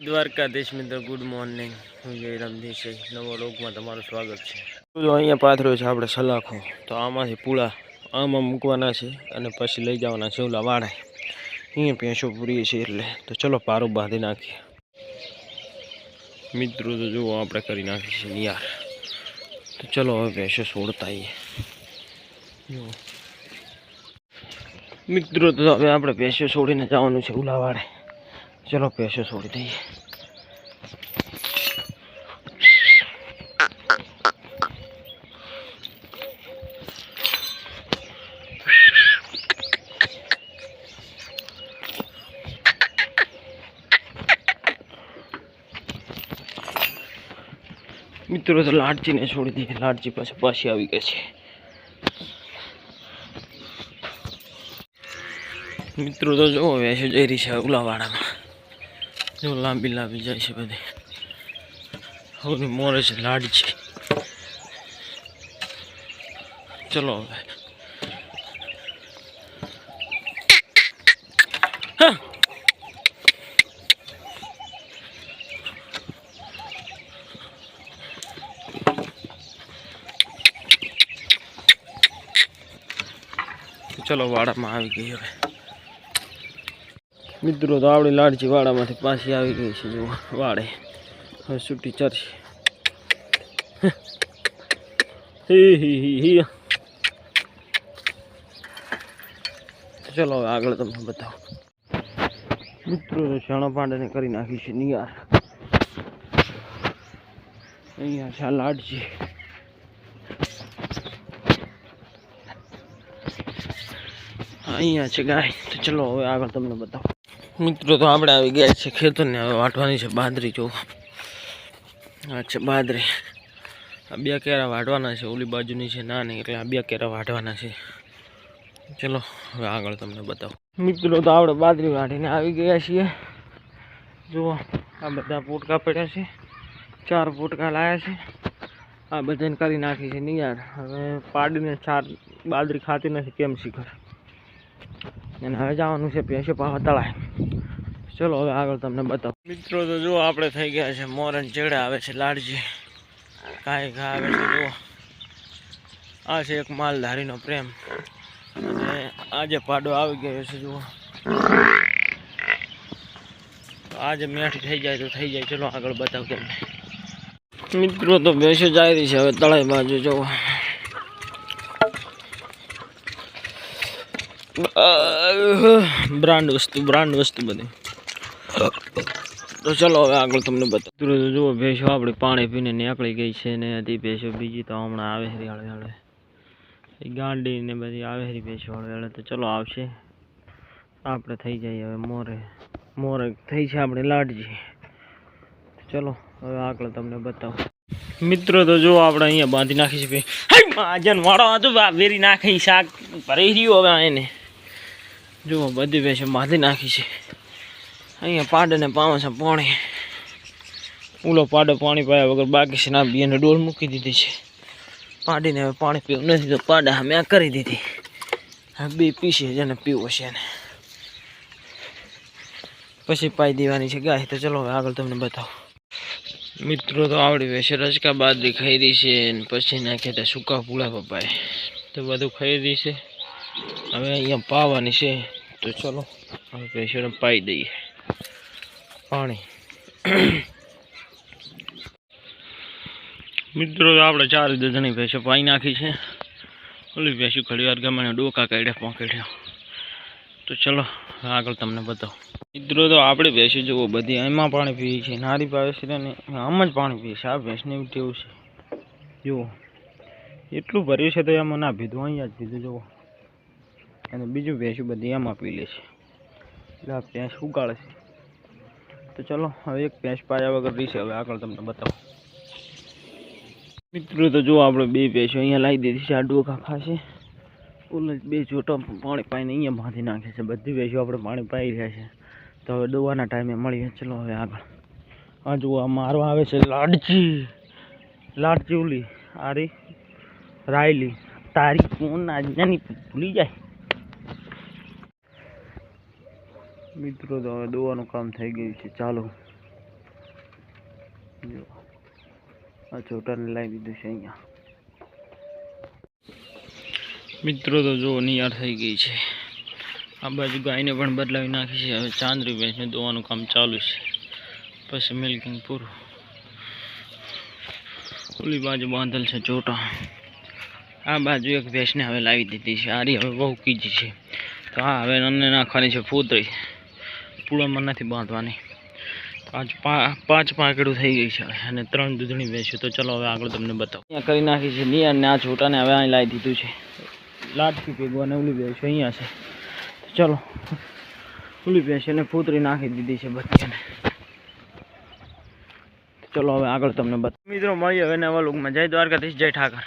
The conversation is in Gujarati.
દ્વારકાધીશ મિત્રો, ગુડ મોર્નિંગ. હું જયરામ દેસાઈ, નવો લોકમાં તમારું સ્વાગત છે. તો અહીંયા પાથર્યો છે આપણે સલાખો, તો આમાંથી પૂળા આમાં મૂકવાના છે અને પછી લઈ જવાના છે ઓલા વાળે. અહીંયા ભેંસો પૂરી છે એટલે તો ચલો પારું બાંધી નાખીએ મિત્રો. તો જુઓ આપણે કરી નાખીએ છીએ યાર. તો ચલો હવે ભેંસો છોડતા આવીએ. જુઓ મિત્રો, તો હવે આપણે ભેંસો છોડીને જવાનું છે ઓલા વાળે. ચલો ભેંસો છોડી દઈએ. મિત્રો તો લાડજીને છોડી દઈએ. લાડજી પાછી આવી ગઈ છે. મિત્રો તો જો ભેંસો જઈ રહી છે ઉલાવાડામાં. જો લાંબી લાંબી જાય છે બધી. હવે મોરે છે લાડજી. ચલો હવે ચલો વાડામાં આવી ગઈ. હવે મિત્રો તો આપણી લાડજી વાડામાંથી પાછી આવી ગઈ છે. જો વાડે હવે છૂટી ચરશે. ચલો હવે આગળ તમને બતાવો. મિત્રો તો શાણા પાંડાને કરી નાખી છે નિયાર. અહીંયા છે લાડજી. અહીંયા છે ગાય. તો ચલો હવે આગળ તમને બતાવો. મિત્રો તો આપણે આવી ગયા છે ખેતરને. હવે વાટવાની છે બાજરી. જો આ છે બાજરી. આ બે કેરા વાટવાના છે. ઓલી બાજુની છે નાની, એટલે આ બે કેરા વાટવાના છે. ચલો હવે આગળ તમને બતાવો. મિત્રો તો આપણે બાજરી વાટીને આવી ગયા છીએ. જુઓ આ બધા પોટકા પડ્યા છે. 4 પોટકા લાયા છે. આ બધાને કરી નાખી છે નિયાર. હવે પાડીને 4 બાજરી ખાતી નથી કેમ શીખર. અને હવે જવાનું છે ભેંસો પાવા તળાય. ચલો હવે આગળ તમને બતાવો. મિત્રો તો જો આપણે થઈ ગયા છે મોરન ચેડા. આવે છે લાડજી. કાંઈ ઘા આવે છે. જુઓ આ છે એક માલધારીનો પ્રેમ. અને આજે પાડો આવી ગયો છે. જુઓ આજે મેઠી થઈ જાય તો થઈ જાય. ચલો આગળ બતાવો તમને. મિત્રો તો ભેંસો જાય રહી છે હવે તળાઈ બાજુ. જુઓ બ્રાન્ડ વસ્તુ બધી. તો ચલો હવે આગળ તમને બતાવો. જુઓ ભેંસો આપણે પાણી પીને નીકળી ગઈ છે ને હતી ભેંસો બીજી તો હમણાં આવે છે હળવે હળવે. ગાંડી ને બધી આવે છે ભેંસો હળવે હળવે. તો ચલો આવશે. આપણે થઈ જઈએ હવે મોરે થઈ છે આપણે લાડજી. ચલો હવે આગળ તમને બતાવો. મિત્રો તો જો આપણે અહીંયા બાંધી નાખી છે. આજન વાળો હતો વેરી નાખી શાક ભરી રહ્યું. હવે એને જુઓ બધી ભેંસો બાંધી નાખી છે. અહીંયા પાડને પાવે છે પાણી. ઓલો પાડો પાણી પાયા વગર બાકી છે. ના બીને ડોલ મૂકી દીધી છે. પાડીને હવે પાણી પીવું નથી તો પાડા મેં કરી દીધી. હવે બે પીશે જેને પીવું છે એને પછી પાઈ દેવાની છે ગાય. તો ચલો હવે આગળ તમને બતાવો. મિત્રો તો આવડી ભેંસો રચકા બાજરી ખાઈ રહી છે. પછી નાખ્યા હતા સૂકા પૂળા પપ્પાએ. તો બધું ખાઈ રહી છે. હવે અહીંયા પાવાની છે. તો ચલો હવે ભેંસોને પાઈ દઈએ પાણી. મિત્રો તો આપણે 4 દજણી ભેંસો પાઈ નાખી છે. ઓલી ભેંસું ઘડી વાર ગમે ડોકા કાઢ્યા પકડ્યા. તો ચલો આગળ તમને બતાવો. મિત્રો તો આપણે ભેંસો જુઓ બધી એમાં પાણી પીએ છે. નારી પાવે છે ને આમ જ પાણી પીએ છે. આ ભેંસને એવું ટેવું છે. જુઓ એટલું ભર્યું છે તો એમાં ના પીધું, અહીંયા જ પીધું. જુઓ અને બીજું ભેંસું બધી એમાં પી લે છે. એટલે આ ભેંસ ઉગાડે છે. તો ચલો હવે એક ભેંસ પાયા વગર રહી છે. હવે આગળ તમને બતાવો. મિત્રો તો જો આપણે 2 ભેંસો અહીંયા લાવી દીધી છે. આ ડોકા ખાશે. ઓલે 2 જોટો પાણી પાઈને અહીંયા બાંધી નાખે છે. બધી ભેંસો આપણે પાણી પાઈ રહ્યા છે. તો હવે દોવાના ટાઈમે મળીએ. ચલો હવે આગળ. આ જુઓ આ મારવા આવે છે લાડજી ઓલી આરી રાયલી. તારી કોણ નાની ભૂલી જાય. મિત્રો તો હવે દોવાનું કામ થઈ ગયું છે ચાલુ. જો આ ચોટાને લાવી દીધું છે અહીંયા. મિત્રો તો જો નિયાર થઈ ગઈ છે. આ બાજુ ગાયને પણ બદલાવી નાખી છે. હવે ચાંદરી ભેંસને દોવાનું કામ ચાલુ છે, પછી મિલ્કિંગ પૂરું. ઓલી બાજુ બાંધેલ છે ચોટા. આ બાજુ એક ભેંસને હવે લાવી દીધી છે. આરી હવે બહુ કીજી છે, તો હા હવે અમને નાખવાની છે ફૂતરી. પૂળામાં નથી બાંધવાની. પાંચ પાંકડું થઈ ગઈ છે અને 3 દૂધણી ભેંસો. તો ચલો હવે આગળ તમને બતાવું. અહીંયા કરી નાખી છે નિયાર ને આ છોટાને હવે અહીં લાવી દીધું છે. લાટકી ભેગું અને ઓલી ભેંસો અહીંયા છે. તો ચલો ઓલી ભેંસોને ફૂતરી નાખી દીધી છે બધાને. ચલો હવે આગળ તમને બતાવું. મિત્રો મળીએ હવે નવા લોકમાં. જય દ્વારકાધીશ, જય ઠાકર.